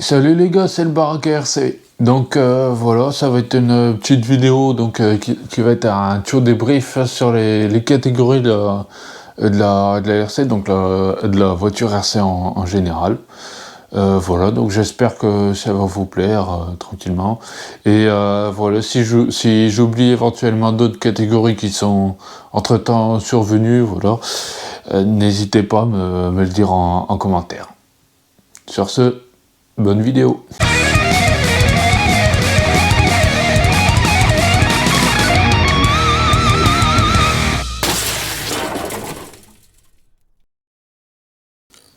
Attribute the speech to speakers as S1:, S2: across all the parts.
S1: Salut les gars, c'est le Barack RC. Donc voilà, ça va être une petite vidéo qui va être un tour débrief sur les catégories de la RC, donc de la voiture RC en général. Voilà, donc j'espère que ça va vous plaire tranquillement. Et voilà, si j'oublie éventuellement d'autres catégories qui sont entre-temps survenues, voilà, n'hésitez pas à me le dire en commentaire. Sur ce, bonne vidéo.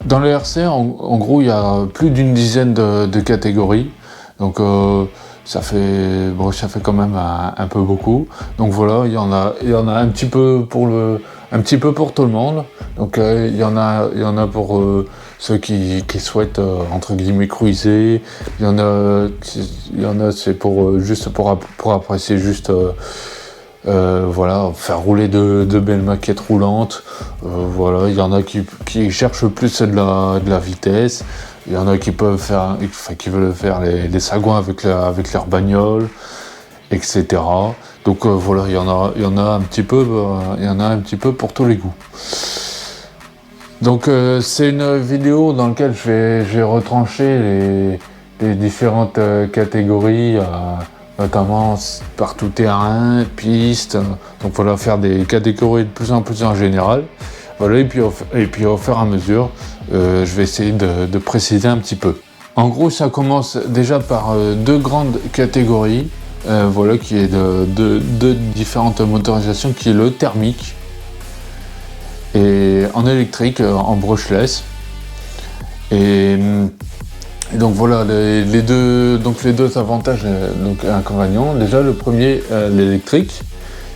S1: Dans le RC, en gros, il y a plus d'une dizaine de catégories. Donc ça fait quand même un peu beaucoup. Donc voilà, il y en a un petit peu pour tout le monde. Donc il y en a pour ceux qui souhaitent entre guillemets cruiser. Il y en a c'est pour juste pour apprécier juste voilà, faire rouler de belles maquettes roulantes. Voilà, il y en a qui cherchent plus de la vitesse. Il y en a qui veulent faire les sagouins avec leur bagnole, etc. Donc voilà, il y en a un petit peu pour tous les goûts. Donc c'est une vidéo dans laquelle je vais retrancher les différentes catégories, notamment par tout terrain, piste. Donc voilà, faire des catégories de plus en plus en général. Voilà, et puis au fur et à mesure, je vais essayer de préciser un petit peu. En gros, ça commence déjà par deux grandes catégories, voilà, qui est de différentes motorisations, qui est le thermique et en électrique, en brushless. Et donc voilà les deux avantages et inconvénients. Déjà le premier, l'électrique,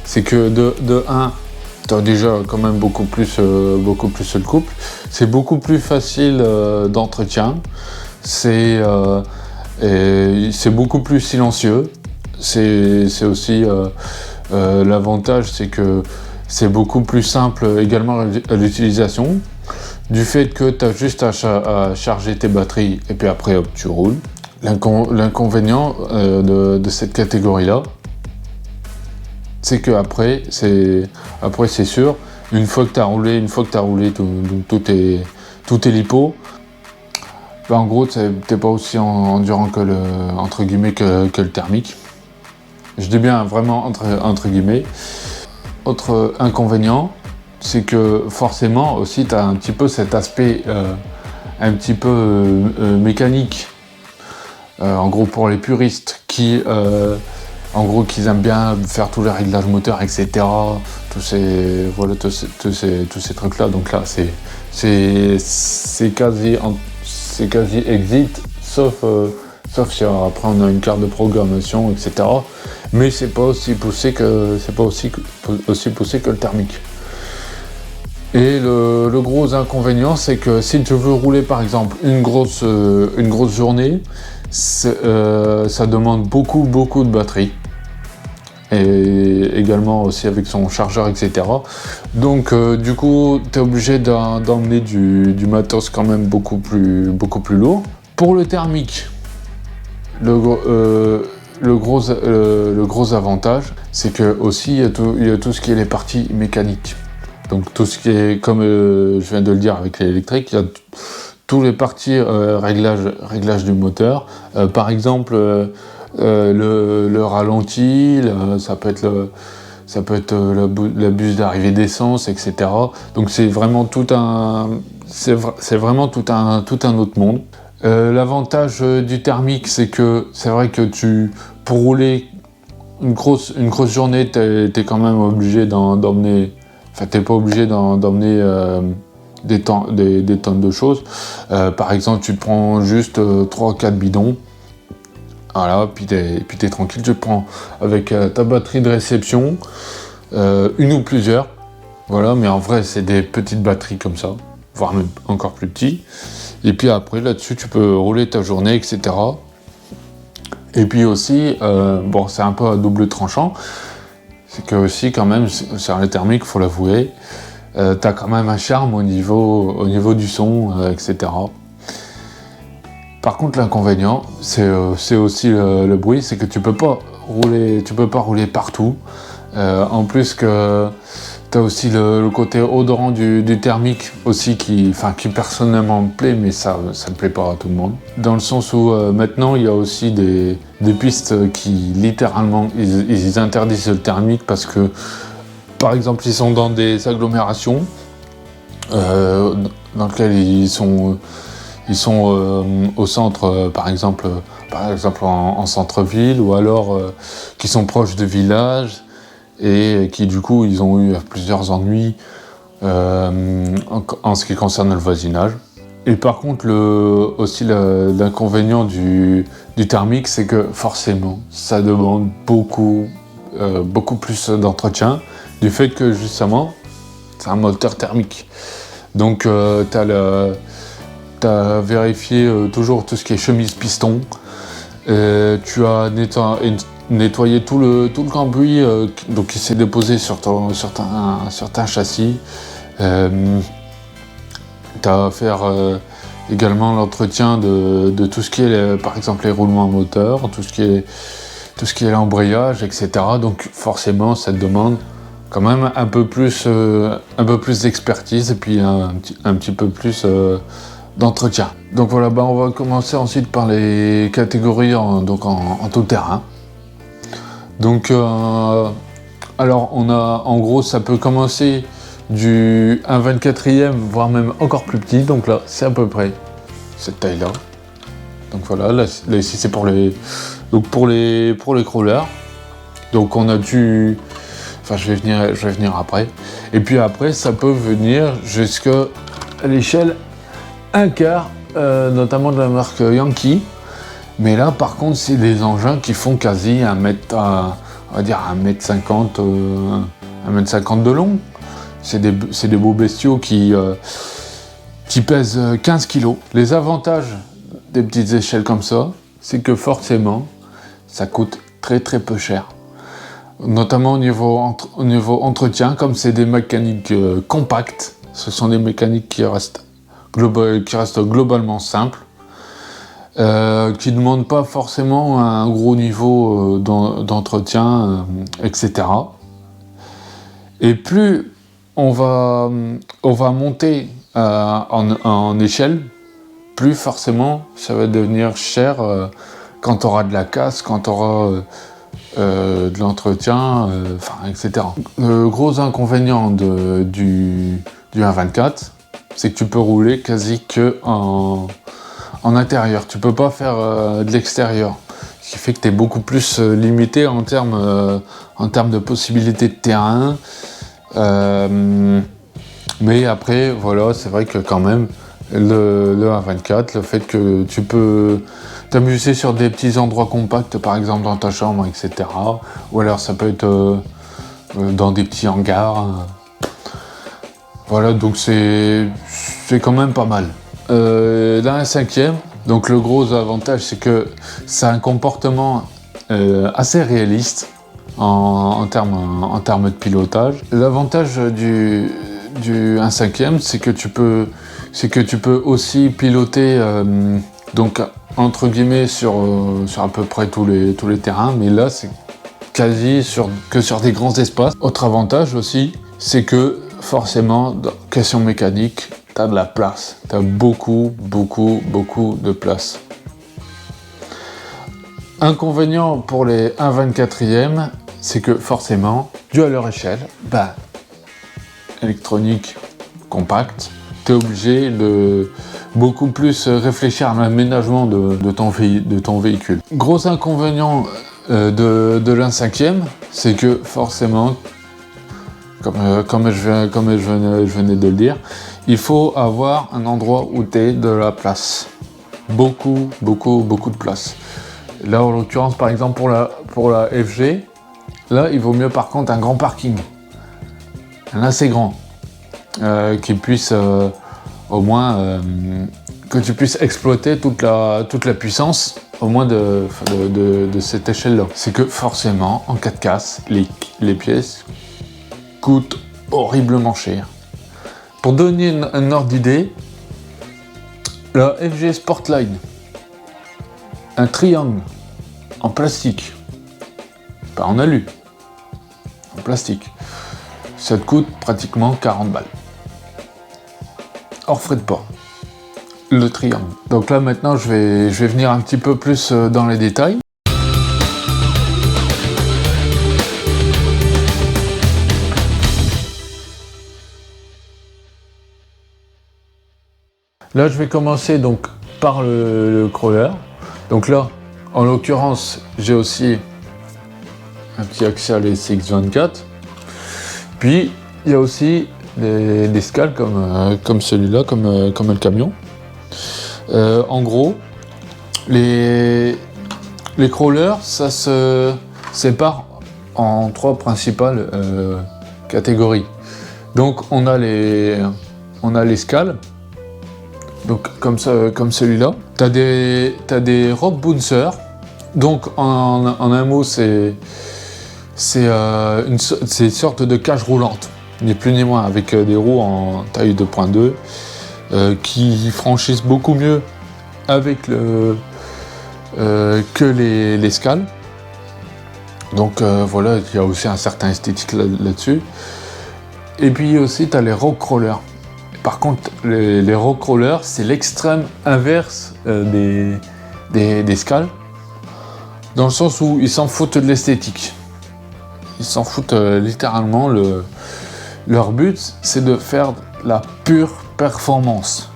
S1: c'est que de 1, tu as déjà quand même beaucoup plus le couple. C'est beaucoup plus facile d'entretien. C'est beaucoup plus silencieux. C'est aussi l'avantage, c'est que c'est beaucoup plus simple également à l'utilisation. Du fait que tu as juste à charger tes batteries et puis après hop, tu roules. L'inconvénient de cette catégorie-là, c'est que après c'est sûr, une fois que tu as roulé tout est lipo, bah en gros t'es pas aussi endurant que entre guillemets que le thermique. Je dis bien vraiment entre guillemets. Autre inconvénient, c'est que forcément aussi tu as un petit peu cet aspect un petit peu mécanique, en gros pour les puristes qui aiment bien faire tous les réglages moteurs, etc. tous ces trucs là. Donc là c'est quasi exit, sauf si après on a une carte de programmation, etc. Mais c'est pas aussi poussé que le thermique. Et le gros inconvénient, c'est que si tu veux rouler par exemple une grosse journée, ça demande beaucoup de batterie. Et également aussi avec son chargeur, etc. Donc du coup, tu es obligé d'emmener du matos quand même beaucoup plus lourd. Pour le thermique, le gros avantage, c'est que aussi il y a tout ce qui est les parties mécaniques. Donc tout ce qui est, comme je viens de le dire avec l'électrique, il y a tous les parties réglage du moteur. Par exemple, le ralenti, ça peut être la buse d'arrivée d'essence, etc. Donc c'est vraiment tout un autre monde. L'avantage du thermique, c'est que c'est vrai que pour rouler une grosse journée, t'es quand même obligé d'emmener. Enfin, t'es pas obligé d'emmener des tonnes de choses. Par exemple, tu prends juste 3-4 bidons. Voilà, puis t'es tranquille. Tu prends avec ta batterie de réception, une ou plusieurs. Voilà, mais en vrai, c'est des petites batteries comme ça, voire même encore plus petits. Et puis après, là-dessus, tu peux rouler ta journée, etc. Et puis aussi, c'est un peu à double tranchant. C'est que aussi, quand même, sur les thermiques, faut l'avouer, t'as quand même un charme au niveau du son, etc. Par contre, l'inconvénient, c'est aussi le bruit, c'est que tu peux pas rouler partout. En plus que tu as aussi le côté odorant du thermique aussi qui personnellement me plaît, mais ça ne plaît pas à tout le monde. Dans le sens où maintenant il y a aussi des pistes qui littéralement ils interdisent le thermique parce que par exemple ils sont dans des agglomérations dans lesquelles ils sont au centre, par exemple en centre-ville, ou alors qui sont proches de villages et qui du coup ils ont eu plusieurs ennuis en ce qui concerne le voisinage. Et par contre aussi l'inconvénient du thermique, c'est que forcément ça demande beaucoup plus d'entretien du fait que justement c'est un moteur thermique. Donc t'as vérifié toujours tout ce qui est chemise piston. Tu as nettoyé tout le cambouis donc qui s'est déposé sur ta châssis. T'as à faire également l'entretien de tout ce qui est par exemple les roulements moteurs, tout ce qui est l'embrayage, etc. Donc forcément ça te demande quand même un peu plus d'expertise et puis un petit peu plus d'entretien. Donc voilà, on va commencer ensuite par les catégories en tout terrain. Donc alors on a en gros, ça peut commencer du 1/24e voire même encore plus petit, donc là c'est à peu près cette taille là. Donc voilà, là ici c'est pour les crawlers. Donc on a je vais venir après. Et puis après ça peut venir jusqu'à l'échelle 1/4, notamment de la marque Yankee. Mais là, par contre, c'est des engins qui font quasi 1m50 de long. C'est des beaux bestiaux qui pèsent 15 kg. Les avantages des petites échelles comme ça, c'est que forcément, ça coûte très très peu cher. Notamment au niveau entretien, comme c'est des mécaniques compactes, ce sont des mécaniques qui restent globalement simples, qui ne demandent pas forcément un gros niveau d'entretien, etc. Et plus on va monter en échelle, plus forcément ça va devenir cher quand tu auras de la casse, quand tu auras de l'entretien, etc. Le gros inconvénient du 1/24, c'est que tu peux rouler quasi que en intérieur. Tu peux pas faire de l'extérieur, ce qui fait que tu es beaucoup plus limité en termes de possibilités de terrain. Mais après, voilà, c'est vrai que quand même, le 1/24, le fait que tu peux t'amuser sur des petits endroits compacts, par exemple dans ta chambre, etc. Ou alors ça peut être dans des petits hangars. Voilà, donc c'est quand même pas mal. Dans un 5e, donc le gros avantage, c'est que ça a un comportement assez réaliste en termes de pilotage. L'avantage du 1/5e, c'est que tu peux aussi piloter donc entre guillemets sur à peu près tous les terrains, mais là c'est quasi que sur des grands espaces. Autre avantage aussi, c'est que forcément, dans question mécanique, t'as de la place. T'as beaucoup de place. Inconvénient pour les 1/24e, c'est que forcément, dû à leur échelle, électronique compacte, t'es obligé de beaucoup plus réfléchir à l'aménagement de ton véhicule. Gros inconvénient de l'1/5e, c'est que forcément, comme je venais de le dire, il faut avoir un endroit où t'es de la place. Beaucoup de place. Là, en l'occurrence, par exemple, pour la FG, là, il vaut mieux par contre un grand parking. Un assez grand. Qui puisse au moins que tu puisses exploiter toute la puissance au moins de cette échelle-là. C'est que forcément, en cas de casse, les pièces coûtent horriblement cher. Pour donner un ordre d'idée, la FG Sportline un triangle en plastique, pas en alu, en plastique, ça te coûte pratiquement 40 balles. Hors frais de port. Le triangle. Donc là maintenant je vais venir un petit peu plus dans les détails. Là je vais commencer donc par le crawler. Donc là en l'occurrence j'ai aussi un petit axial SX24. Puis il y a aussi des scales comme celui-là, comme le camion. En gros, les crawlers, ça se sépare en 3 principales catégories. Donc on a les scales, donc comme celui-là. T'as des rock bouncers. Donc en un mot, c'est une sorte de cage roulante, ni plus ni moins, avec des roues en taille 2.2 qui franchissent beaucoup mieux avec que les scales. Donc voilà, il y a aussi un certain esthétique là-dessus. Et puis aussi, tu as les rock crawlers. Par contre, les rock crawlers, c'est l'extrême inverse des scales, dans le sens où ils s'en foutent de l'esthétique. Ils s'en foutent littéralement. Leur but, c'est de faire la pure performance.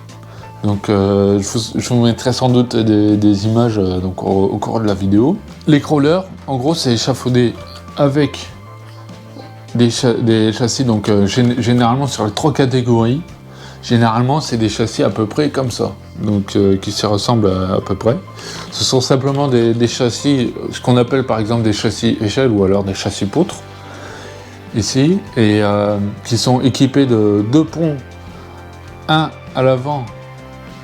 S1: Donc je vous mettrai sans doute des images donc, au cours de la vidéo. Les crawlers, en gros, c'est échafaudé avec des châssis, donc généralement sur les 3 catégories, généralement c'est des châssis à peu près comme ça, donc qui se ressemblent à peu près. Ce sont simplement des châssis, ce qu'on appelle par exemple des châssis échelle ou alors des châssis poutres, ici, et qui sont équipés de 2 ponts, un à l'avant,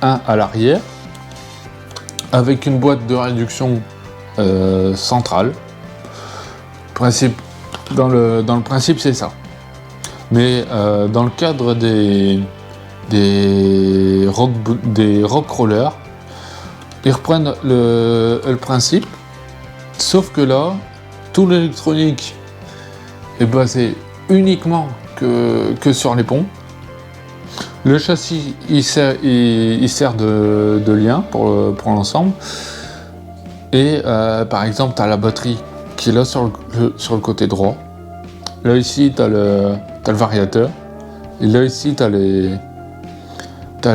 S1: un à l'arrière, avec une boîte de réduction centrale. Dans le principe, c'est ça. Mais dans le cadre des rock crawlers, ils reprennent le principe, sauf que là, tout l'électronique est basé uniquement que sur les ponts. Le châssis, il sert de lien pour l'ensemble. Et par exemple, tu as la batterie qui est là sur le côté droit. Là ici, tu as le variateur. Et là ici, tu as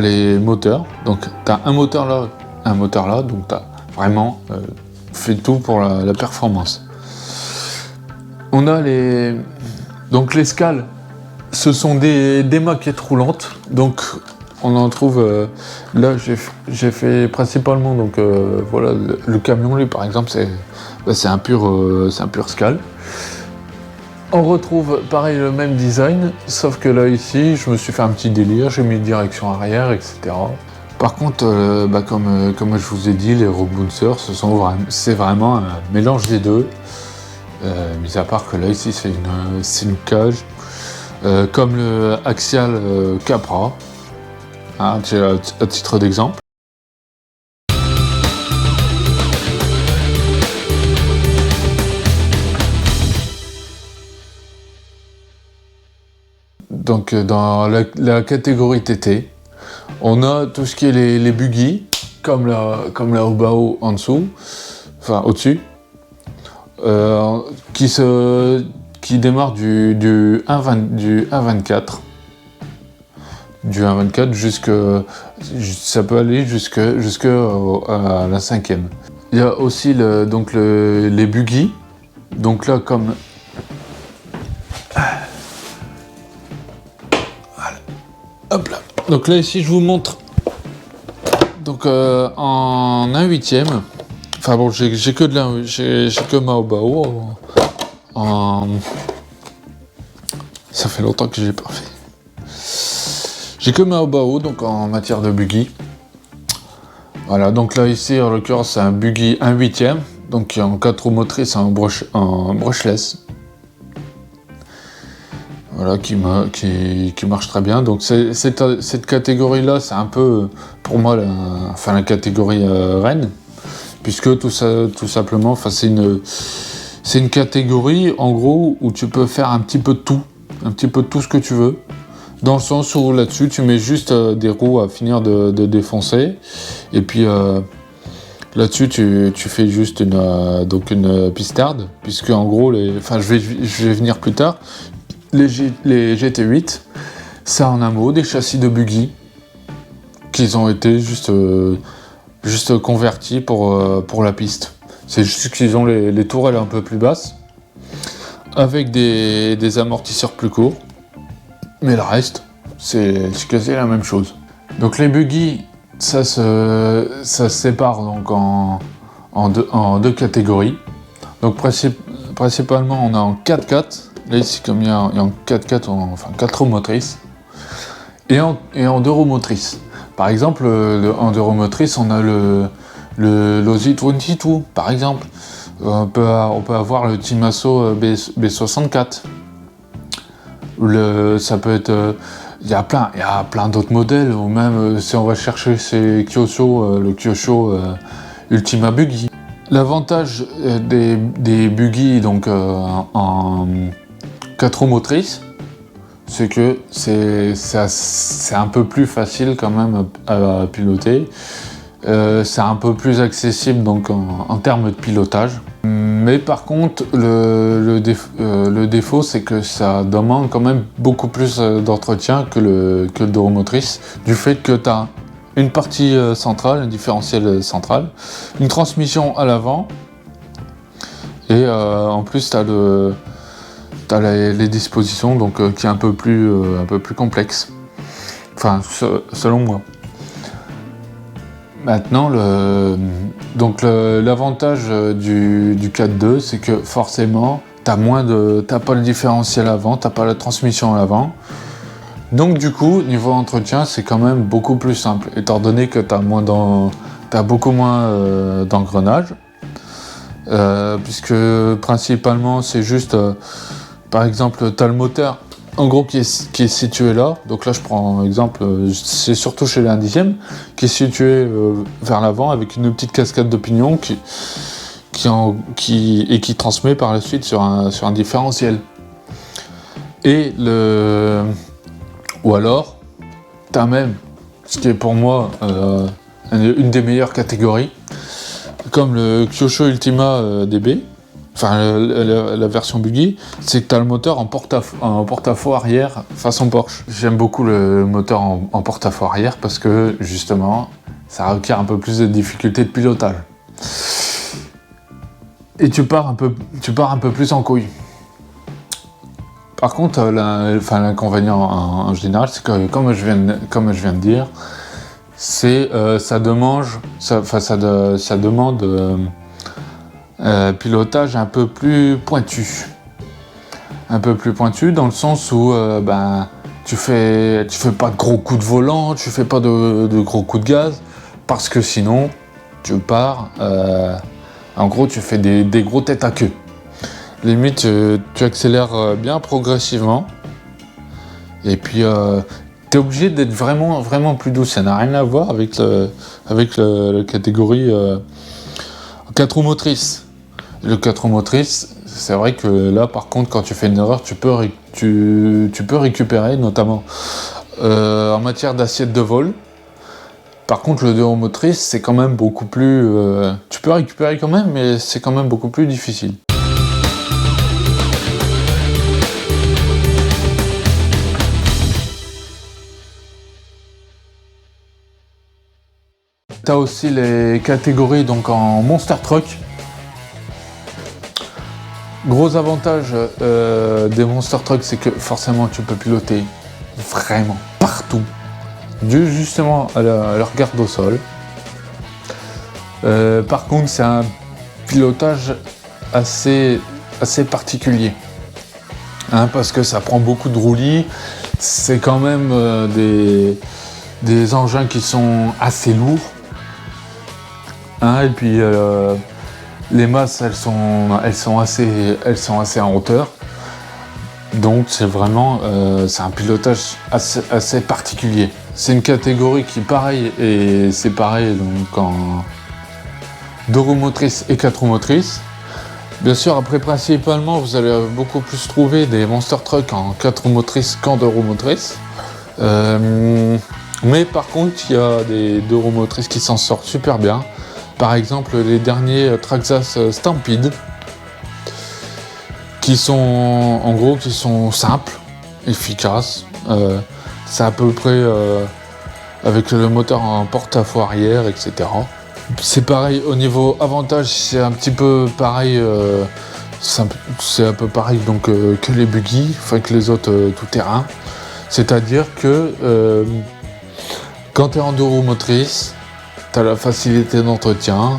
S1: les moteurs. Donc tu as un moteur là, un moteur là. Donc tu as vraiment fait tout pour la performance. On a les scales. Ce sont des maquettes roulantes, donc on en trouve. Là, j'ai fait principalement donc voilà le camion, lui par exemple, c'est un pur scale. On retrouve pareil le même design, sauf que là ici, je me suis fait un petit délire, j'ai mis direction arrière, etc. Par contre, comme je vous ai dit, les rock bouncers, c'est vraiment un mélange des deux. Mis à part que là ici, c'est une cage. Comme le Axial Capra, hein, à titre d'exemple. Donc dans la catégorie TT, on a tout ce qui est les buggy, comme la Obao en dessous, enfin au-dessus, qui démarre du 1.24. Du 1.24 ça peut aller jusque à la 5e. Il y a aussi les buggy. Donc là, comme voilà. Hop là. Donc là ici, je vous montre. Donc en 1/8e. Enfin bon, j'ai que ma Obao. Ça fait longtemps que j'ai pas fait. J'ai que ma Obao, donc en matière de buggy. Voilà, donc là ici en l'occurrence c'est un buggy 1/8e, donc qui est en 4 roues motrices en brushless. Voilà, qui marche très bien. Donc cette catégorie là, c'est un peu pour moi la catégorie reine, puisque tout simplement, c'est une catégorie en gros où tu peux faire un petit peu de tout ce que tu veux, dans le sens où là-dessus tu mets juste des roues à finir de défoncer, et puis là-dessus tu fais juste une pistarde, puisque en gros, je vais venir plus tard, les GT8, ça en un mot des châssis de buggy qui ont été juste convertis pour la piste. C'est juste qu'ils ont les tourelles un peu plus basses, avec des amortisseurs plus courts, mais le reste, c'est quasi la même chose. Donc les buggy, ça se sépare donc en deux catégories. Donc principalement, on a en 4x4, là ici comme il y a en 4x4, enfin 4 roues motrices, et en 2 roues motrices. Par exemple, en 2 roues motrices, on a le Losi 22, par exemple. On peut avoir le Timasso B64. Ça peut être... Il y a plein d'autres modèles, ou même si on va chercher le Kyosho Ultima Buggy. L'avantage des buggy donc, en 4 roues motrices, c'est que c'est un peu plus facile quand même à piloter. C'est un peu plus accessible donc en termes de pilotage. Mais par contre, le défaut, c'est que ça demande quand même beaucoup plus d'entretien que le deux roues motrices, du fait que tu as une partie centrale, un différentiel central, une transmission à l'avant, et en plus tu as les dispositions donc, qui est un peu plus complexe. Enfin, selon moi. Maintenant, l'avantage du 4.2, c'est que forcément, t'as pas le différentiel avant, t'as pas la transmission à l'avant. Donc du coup, niveau entretien, c'est quand même beaucoup plus simple, étant donné que t'as beaucoup moins d'engrenages, puisque principalement, c'est juste, par exemple, t'as le moteur, en gros, qui est situé là. Donc là, je prends exemple, c'est surtout chez l'Indicième, qui est situé vers l'avant avec une petite cascade de pignon qui transmet par la suite sur un différentiel. Ou alors, t'as même, ce qui est pour moi une des meilleures catégories, comme le Kyosho Ultima DB. Enfin, la version buggy, c'est que tu as le moteur en porte-à-faux arrière façon Porsche. J'aime beaucoup le moteur en porte-à-faux arrière parce que, justement, ça requiert un peu plus de difficulté de pilotage. Et tu pars un peu plus en couille. Par contre, l'inconvénient en général, c'est que, comme je viens de dire, ça demande pilotage un peu plus pointu. Un peu plus pointu dans le sens où tu fais pas de gros coups de volant, tu fais pas de gros coups de gaz, parce que sinon tu pars, en gros tu fais des gros têtes à queue. Limite tu accélères bien progressivement, et puis t'es obligé d'être vraiment, vraiment plus doux. Ça n'a rien à voir avec la catégorie 4 roues motrices. Le 4 roues motrices, c'est vrai que là, par contre, quand tu fais une erreur, tu peux récupérer, notamment en matière d'assiette de vol. Par contre, le 2 roues motrices, c'est quand même beaucoup plus... tu peux récupérer quand même, mais c'est quand même beaucoup plus difficile. T'as aussi les catégories donc en Monster Truck. Gros avantage des Monster Truck, c'est que forcément tu peux piloter vraiment partout, dû justement à leur garde au sol. Par contre, c'est un pilotage assez particulier, parce que ça prend beaucoup de roulis. C'est quand même des engins qui sont assez lourds. Et puis les masses, elles sont assez en hauteur. Donc c'est vraiment c'est un pilotage assez particulier. C'est une catégorie qui pareil est séparée donc 2 roues motrices et 4 roues motrices. Bien sûr, après, principalement, vous allez beaucoup plus trouver des Monster Truck en 4 roues motrices qu'en 2 roues motrices. Mais par contre, il y a des 2 roues motrices qui s'en sortent super bien. Par exemple, les derniers Traxxas Stampede, qui sont, en gros, qui sont simples, efficaces. C'est à peu près avec le moteur en porte-à-faux arrière, etc. C'est pareil au niveau avantage, c'est un petit peu pareil, c'est un peu pareil donc que les buggy, enfin que les autres tout-terrain. C'est-à-dire que quand tu es en 2 roues motrices, tu as la facilité d'entretien,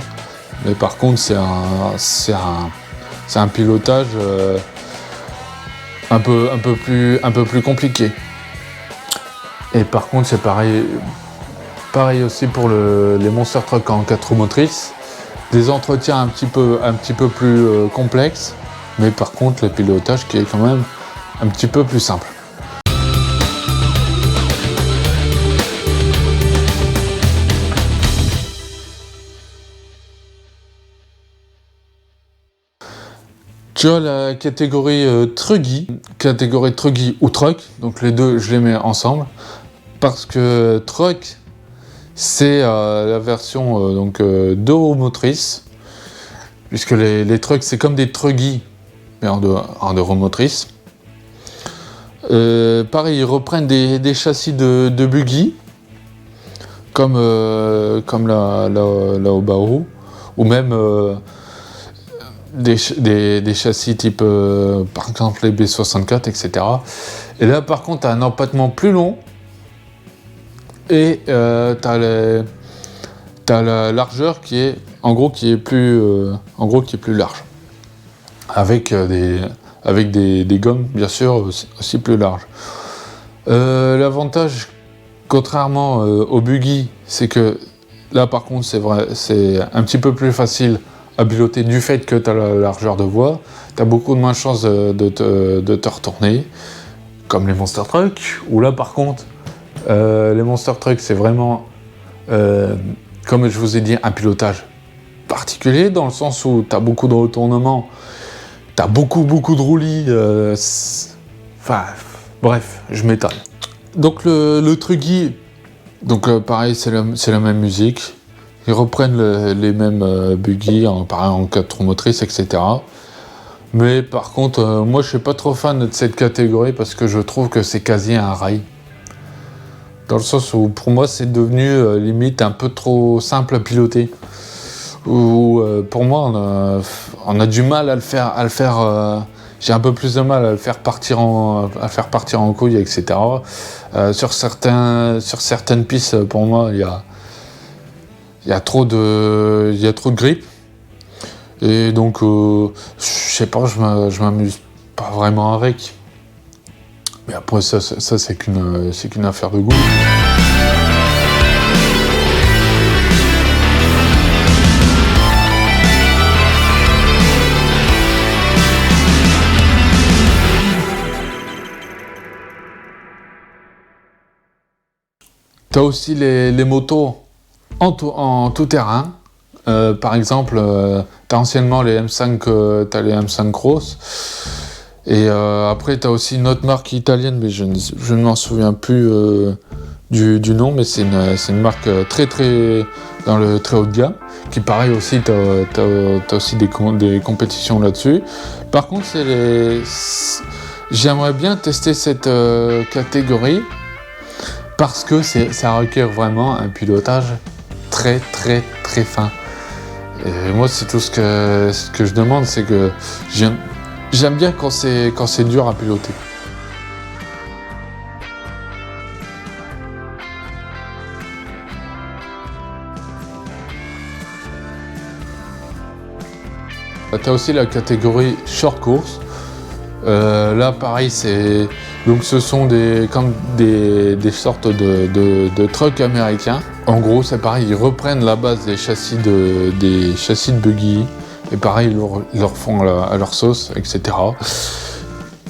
S1: mais par contre c'est un pilotage un peu plus compliqué. Et par contre c'est pareil aussi pour les Monster Truck en 4 roues motrices, des entretiens un petit peu plus complexes, mais par contre le pilotage qui est quand même un petit peu plus simple. Tu as la catégorie Truggy ou Truck, donc les deux je les mets ensemble, parce que Truck c'est la version 2 roues motrices, puisque les trucks c'est comme des truggy, mais en 2 roues motrices. Pareil, ils reprennent des châssis de buggy, comme la Obaru, ou même des châssis type, par exemple les B64, etc. Et là par contre, tu as un empattement plus long, et t'as la largeur qui est plus large, avec des gommes bien sûr aussi plus larges. L'avantage, contrairement au buggy, c'est que là par contre c'est un petit peu plus facile à piloter du fait que tu as la largeur de voie, tu as beaucoup de moins de chances de te retourner, comme les Monster Truck, où là par contre les Monster Truck, c'est vraiment, comme je vous ai dit, un pilotage particulier, dans le sens où tu as beaucoup de retournements, tu as beaucoup de roulis, enfin, bref, je m'étale. Donc le Truggy, donc pareil, c'est la même musique, ils reprennent les mêmes buggy, pareil en 4 roues motrices, etc. Mais par contre, moi je suis pas trop fan de cette catégorie, parce que je trouve que c'est quasi un rail. Dans le sens où pour moi c'est devenu limite un peu trop simple à piloter. Où pour moi on a du mal à le faire. J'ai un peu plus de mal à le faire partir en couille, etc. Sur certaines pistes, pour moi il y a trop de grip. Et donc je sais pas, je m'amuse pas vraiment avec. Mais après ça c'est qu'une affaire de goût. T'as aussi les motos en tout terrain. Par exemple, t'as anciennement les M5, t'as les M5 Cross. Et après, tu as aussi une autre marque italienne, mais je ne m'en souviens plus du nom, mais c'est une marque très dans le très haut de gamme, qui pareil aussi, tu as aussi des compétitions là-dessus. Par contre, j'aimerais bien tester cette catégorie, parce que ça requiert vraiment un pilotage très fin. Et moi, c'est tout ce que je demande, c'est que j'aime bien quand c'est dur à piloter. Tu as aussi la catégorie short course. Là, pareil, ce sont des sortes de trucks américains. En gros, c'est pareil, ils reprennent la base des chassis de buggy. Et pareil, ils leur font à leur sauce, etc.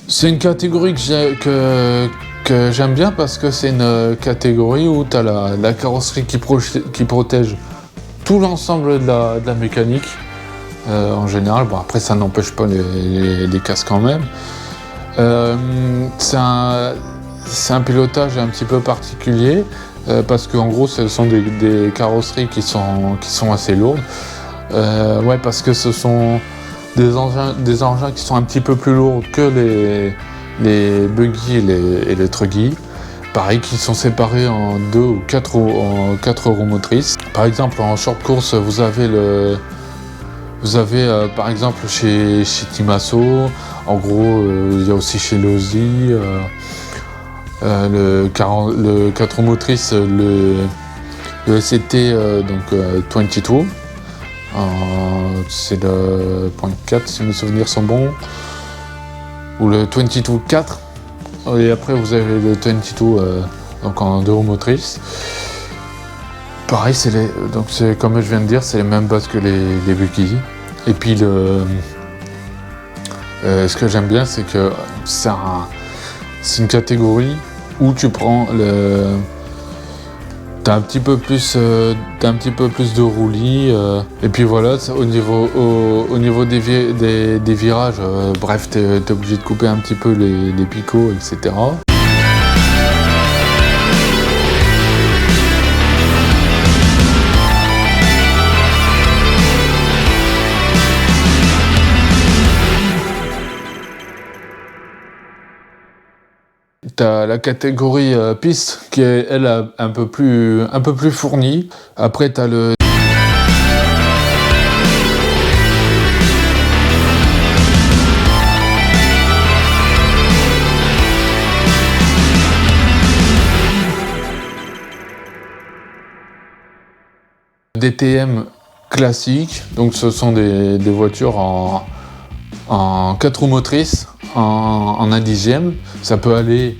S1: C'est une catégorie que j'aime bien, parce que c'est une catégorie où tu as la carrosserie qui protège tout l'ensemble de la mécanique en général. Bon, après, ça n'empêche pas les casses quand même. C'est un pilotage un petit peu particulier parce qu'en gros, ce sont des carrosseries qui sont assez lourdes. Ouais, parce que ce sont des engins qui sont un petit peu plus lourds que les buggy et les truggy. Pareil, qui sont séparés en 2 ou 4 roues motrices. Par exemple, en short course, vous avez par exemple chez Timasso, en gros, il y a aussi chez Losi, le 4 roues motrices, le SCT donc 22. C'est le .4 si mes souvenirs sont bons, ou le 22.4, et après vous avez le 22 donc en 2 roues motrices. Pareil, donc comme je viens de dire, c'est les mêmes bases que les buggy. Et puis ce que j'aime bien, c'est que c'est une catégorie où tu prends t'as un petit peu plus de roulis, et puis voilà, au niveau des virages, bref, t'es obligé de couper un petit peu les picots, etc. T'as la catégorie piste qui est, elle, un peu plus fournie. Après, t'as le DTM classique. Donc, ce sont des voitures en 4 roues motrices, en 1/10. Ça peut aller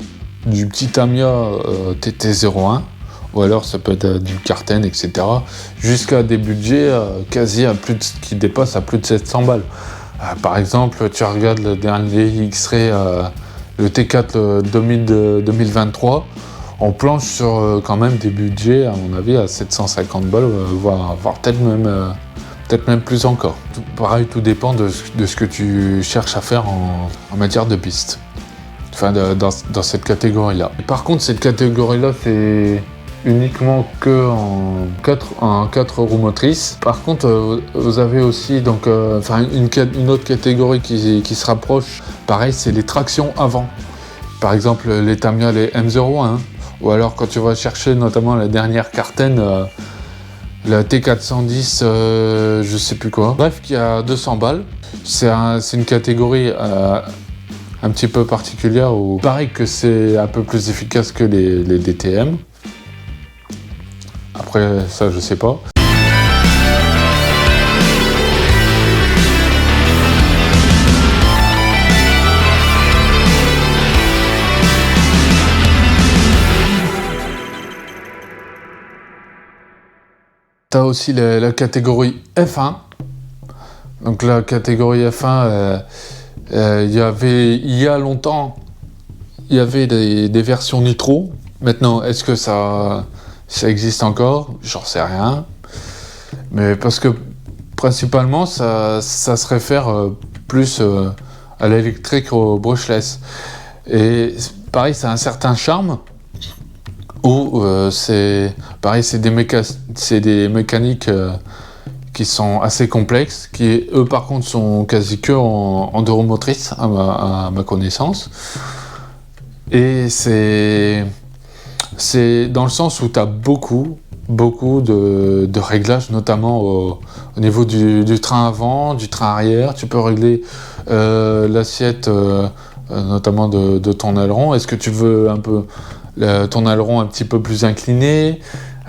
S1: du petit Tamiya TT01, ou alors ça peut être du Karten, etc., jusqu'à des budgets qui dépassent à plus de 700 balles. Par exemple, tu regardes le dernier X-Ray, le T4 2023, on planche sur quand même des budgets, à mon avis, à 750 balles, voire peut-être même plus encore. Pareil, tout dépend de ce que tu cherches à faire en matière de piste. Enfin, dans cette catégorie-là. Par contre, cette catégorie-là, c'est uniquement que en 4 roues motrices. Par contre, vous avez aussi donc, une autre catégorie qui se rapproche. Pareil, c'est les tractions avant. Par exemple, les Tamiya, les M01. Ou alors, quand tu vas chercher notamment la dernière Karten, la T410, je sais plus quoi. Bref, qui a 200 balles. C'est une catégorie un petit peu particulière, où pareil que c'est un peu plus efficace que les DTM. Après, ça, je sais pas. T'as aussi la catégorie F1. Donc la catégorie F1, il y a longtemps, il y avait des versions nitro. Maintenant, est-ce que ça existe encore? J'en sais rien. Mais parce que principalement, ça se réfère plus à l'électrique, au brushless. Et pareil, ça a un certain charme. Où c'est des mécaniques qui sont assez complexes, qui eux par contre sont quasi que en 2 roues motrices à ma connaissance. Et c'est dans le sens où tu as beaucoup de réglages, notamment au niveau du train avant, du train arrière. Tu peux régler l'assiette notamment de ton aileron. Est-ce que tu veux un peu ton aileron un petit peu plus incliné?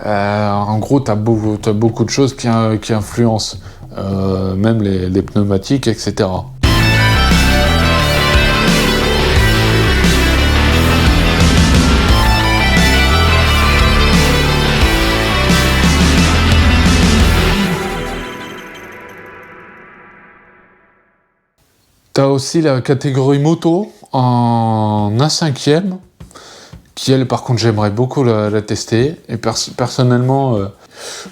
S1: En gros, tu as beaucoup de choses qui influencent, même les pneumatiques, etc. Tu as aussi la catégorie moto en 1/5, qui elle, par contre, j'aimerais beaucoup la tester. Et personnellement,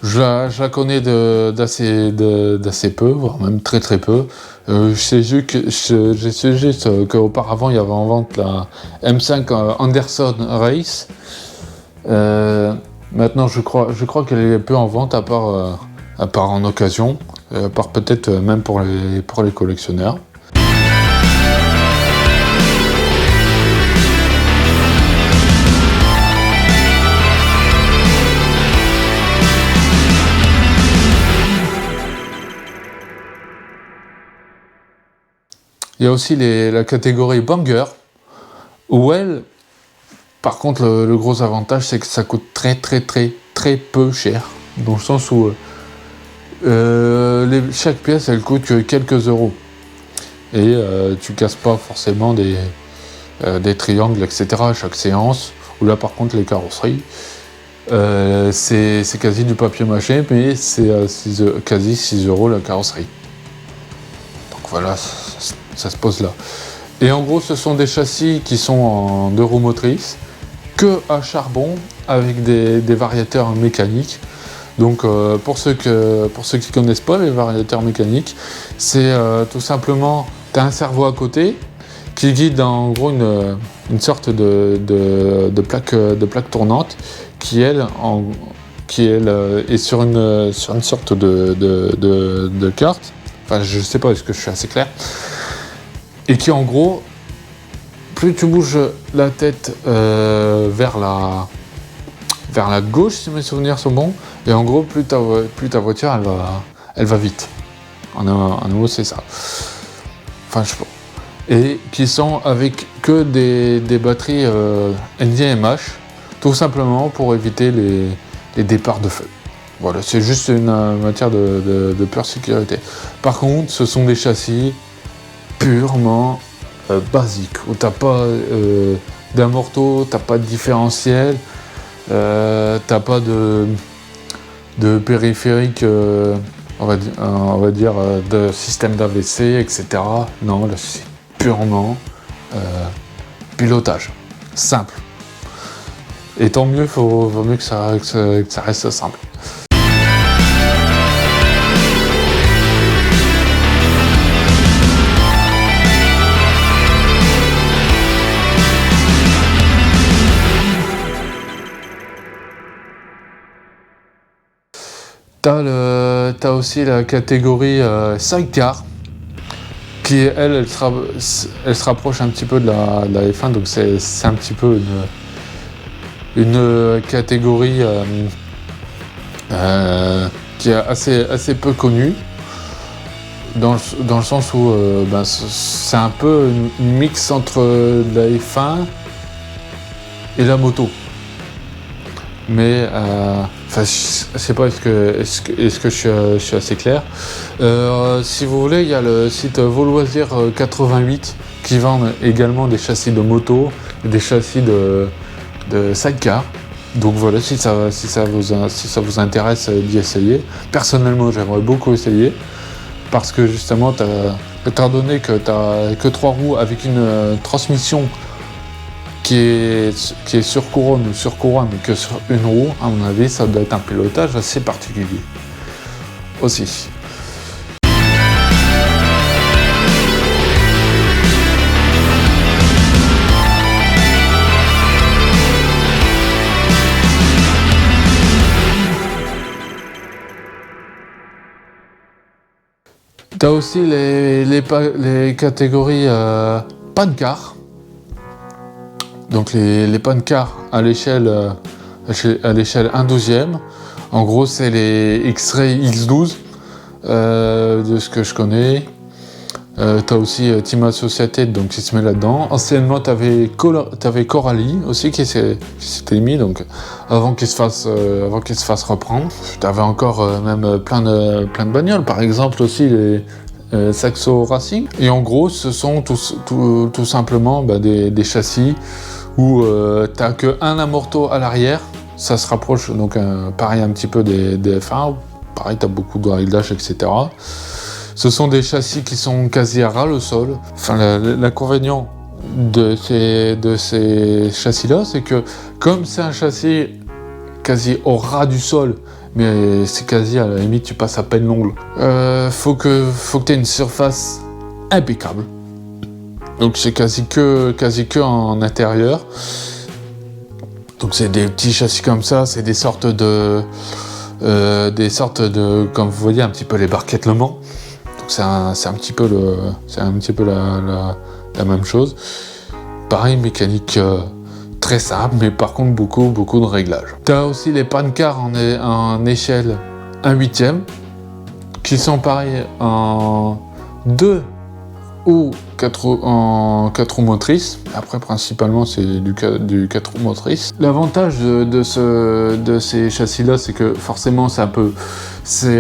S1: Je la connais d'assez peu, voire même très très peu. Je sais juste qu'auparavant il y avait en vente la M5 Anderson Race. Maintenant je crois qu'elle est peu en vente à part en occasion, à part peut-être même pour les collectionneurs. Il y a aussi la catégorie banger, où elle, par contre, le gros avantage, c'est que ça coûte très très très très peu cher, dans le sens où chaque pièce, elle coûte que quelques euros. Et tu casses pas forcément des triangles, etc. à chaque séance, où là, par contre, les carrosseries, c'est quasi du papier mâché, mais c'est quasi 6 euros la carrosserie. Donc voilà, ça se pose là. Et en gros, ce sont des châssis qui sont en 2 roues motrices, que à charbon, avec des variateurs mécaniques. Donc pour ceux qui connaissent pas les variateurs mécaniques, c'est tout simplement, tu as un cerveau à côté qui guide en gros une sorte de plaque tournante qui elle est sur une sorte de carte. Enfin, je sais pas, est-ce que je suis assez clair? Et qui en gros, plus tu bouges la tête vers la gauche, si mes souvenirs sont bons, et en gros, plus ta voiture, elle va vite. En gros, c'est ça. Enfin, je sais pas. Et qui sont avec que des batteries NVMe, tout simplement pour éviter les départs de feu. Voilà, c'est juste une matière de pure sécurité. Par contre, ce sont des châssis purement basiques, où t'as pas d'amorto, t'as pas de différentiel, t'as pas de périphérique, on va dire de système d'AVC, etc. Non, là c'est purement pilotage, simple. Et tant mieux, vaut mieux que ça reste simple. T'as aussi la catégorie sidecar, qui elle se rapproche un petit peu de la F1, donc c'est un petit peu une catégorie qui est assez peu connue, dans le sens où c'est un peu une mix entre la F1 et la moto. Mais je sais pas, est-ce que je suis assez clair. Si vous voulez, il y a le site Voloisir 88 qui vend également des châssis de moto, des châssis de sidecar. Donc voilà, si ça vous intéresse d'y essayer. Personnellement, j'aimerais beaucoup essayer, parce que justement, étant donné que t'as que 3 roues avec une transmission qui est sur couronne ou sur couronne, mais que sur une roue, à mon avis, ça doit être un pilotage assez particulier aussi. T'as aussi les catégories pancar. Donc les pancars à l'échelle 1/12. En gros, c'est les X-Ray X12 de ce que je connais. T'as aussi Team Associated, donc qui se met là-dedans. Anciennement, t'avais Coralie aussi qui s'était mis, donc avant qu'il se fasse reprendre. T'avais encore même plein de bagnoles, par exemple aussi les Saxo Racing. Et en gros, ce sont tout simplement des châssis où t'as qu'un amorto à l'arrière, ça se rapproche donc pareil un petit peu des F1, pareil t'as beaucoup de réglage, etc. Ce sont des châssis qui sont quasi à ras le sol. Enfin, l'inconvénient de ces châssis-là, c'est que comme c'est un châssis quasi au ras du sol, mais c'est quasi à la limite, tu passes à peine l'ongle. Faut que tu aies une surface impeccable. Donc c'est quasi que en intérieur. Donc c'est des petits châssis comme ça, c'est des sortes de, comme vous voyez, un petit peu les barquettes Le Mans. Donc c'est un petit peu la même chose. Pareil, mécanique très simple, mais par contre beaucoup de réglages. Tu as aussi les pancars en échelle 1/8, qui sont pareils en 2 ou 4 roues motrices. Après, principalement, c'est du 4 roues motrices. L'avantage de ces châssis-là, c'est que forcément, c'est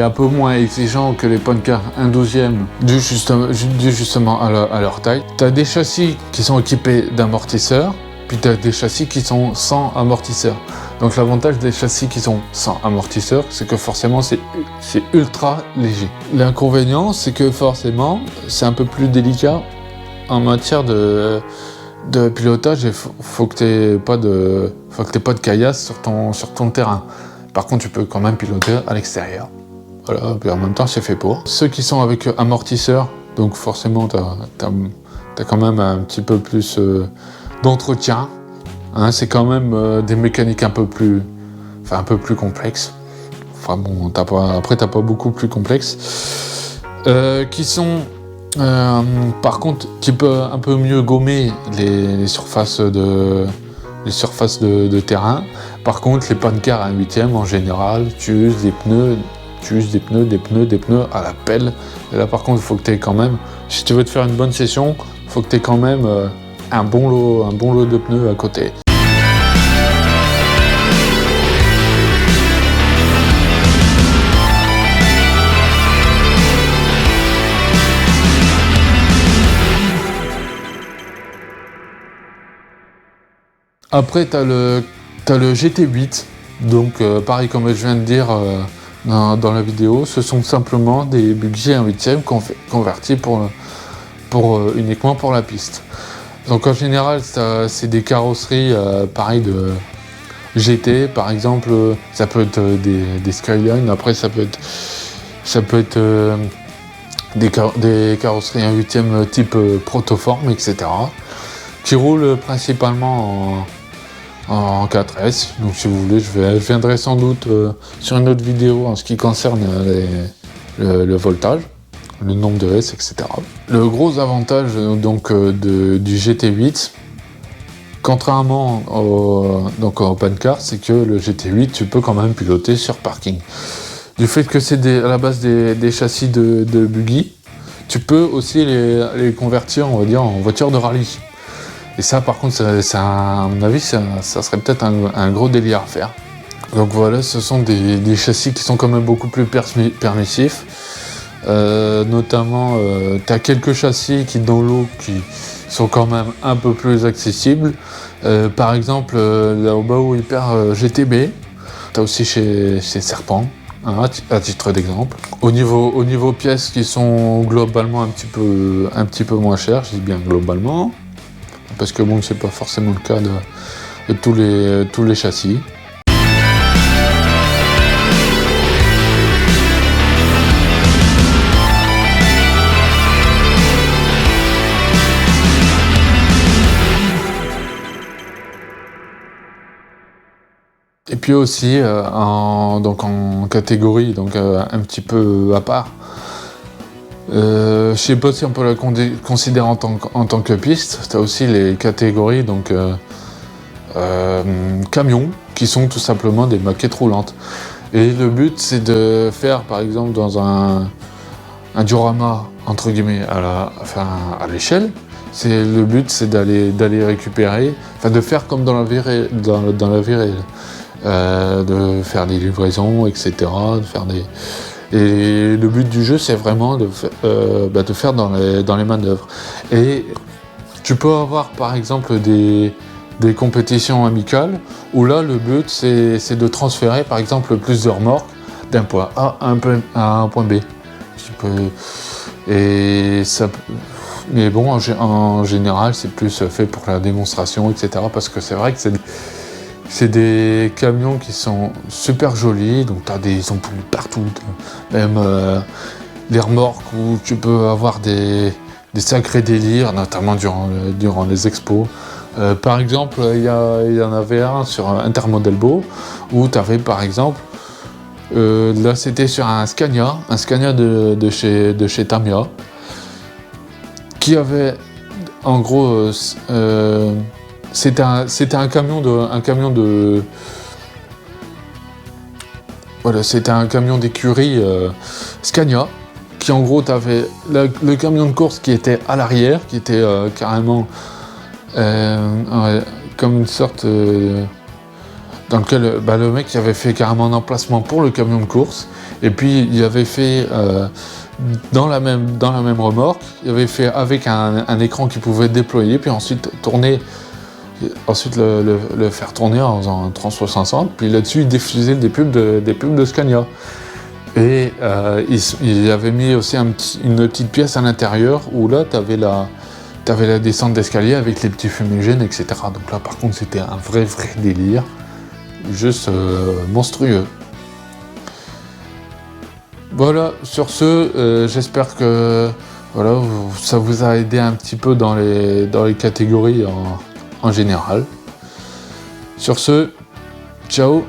S1: un peu moins exigeant que les pancars 1/12, dû justement à leur taille. Tu as des châssis qui sont équipés d'amortisseurs, puis tu as des châssis qui sont sans amortisseurs. Donc l'avantage des châssis qui sont sans amortisseur, c'est que forcément c'est ultra léger. L'inconvénient, c'est que forcément c'est un peu plus délicat en matière de pilotage et faut que t'aies pas de caillasse sur ton terrain. Par contre, tu peux quand même piloter à l'extérieur. Voilà, puis en même temps c'est fait pour. Ceux qui sont avec amortisseur, donc forcément t'as quand même un petit peu plus d'entretien. Hein, c'est quand même des mécaniques un peu plus complexes. Enfin bon, t'as pas beaucoup plus complexes. Qui sont, par contre, qui peuvent un peu mieux gommer les surfaces de terrain. Par contre, les pancars à 1/8, en général, tu uses des pneus à la pelle. Et là, par contre, il faut que tu aies quand même, si tu veux te faire une bonne session, il faut que tu aies quand même un bon lot de pneus à côté. Après, t'as le GT8, donc pareil comme je viens de dire dans la vidéo, ce sont simplement des buggy 1/8 convertis uniquement pour la piste. Donc en général, c'est des carrosseries pareil de GT, par exemple, ça peut être des Skyline, après ça peut être des carrosseries 1/8 type protoforme, etc. qui roulent principalement en 4S. Donc si vous voulez, je viendrai sans doute sur une autre vidéo en ce qui concerne le voltage, le nombre de S, etc. Le gros avantage donc du GT8, contrairement au Pancar, c'est que le GT8, tu peux quand même piloter sur parking. Du fait que c'est à la base des châssis de buggy, tu peux aussi les convertir, on va dire, en voiture de rallye. Et ça, par contre, à mon avis, ça serait peut-être un gros délire à faire. Donc voilà, ce sont des châssis qui sont quand même beaucoup plus permissifs. Notamment, tu as quelques châssis qui, dans l'eau, qui sont quand même un peu plus accessibles. Par exemple, la Obao Hyper GTB. Tu as aussi chez Serpent, hein, à titre d'exemple. Au niveau pièces qui sont globalement un petit peu moins chères, je dis bien globalement, parce que bon, c'est pas forcément le cas de tous les châssis. Et puis aussi en catégorie un petit peu à part. Je sais pas si on peut la considérer en tant que piste. Tu as aussi les catégories camions, qui sont tout simplement des maquettes roulantes. Et le but, c'est de faire, par exemple, dans un diorama, entre guillemets, à l'échelle. Le but, c'est d'aller récupérer, de faire comme dans la vie réelle, de faire des livraisons, etc., Et le but du jeu, c'est vraiment de faire dans les manœuvres. Et tu peux avoir, par exemple, des compétitions amicales, où là, le but, c'est de transférer, par exemple, plusieurs remorques d'un point A à un point B. Mais bon, en général, c'est plus fait pour la démonstration, etc., parce que c'est vrai que C'est des camions qui sont super jolis, donc tu as des ampoules partout, même les remorques où tu peux avoir des sacrés délires, notamment durant les expos. Par exemple, il y en avait un sur Intermodelbo, où tu avais par exemple, là c'était sur un Scania de chez Tamiya, qui avait en gros, c'était un camion de voilà, c'était un camion d'écurie Scania, qui en gros t'avais le camion de course qui était à l'arrière, qui était carrément comme une sorte dans lequel le mec il avait fait carrément un emplacement pour le camion de course, et puis il avait fait dans la même remorque, il avait fait avec un écran qui pouvait déployer, puis ensuite le faire tourner en faisant un 360, puis là-dessus il diffusait des pubs de Scania. Et il avait mis aussi une petite pièce à l'intérieur où là t'avais la descente d'escalier avec les petits fumigènes, etc. Donc là par contre c'était un vrai délire, juste monstrueux. Voilà, sur ce, j'espère que voilà, ça vous a aidé un petit peu dans les catégories en général. Sur ce, ciao.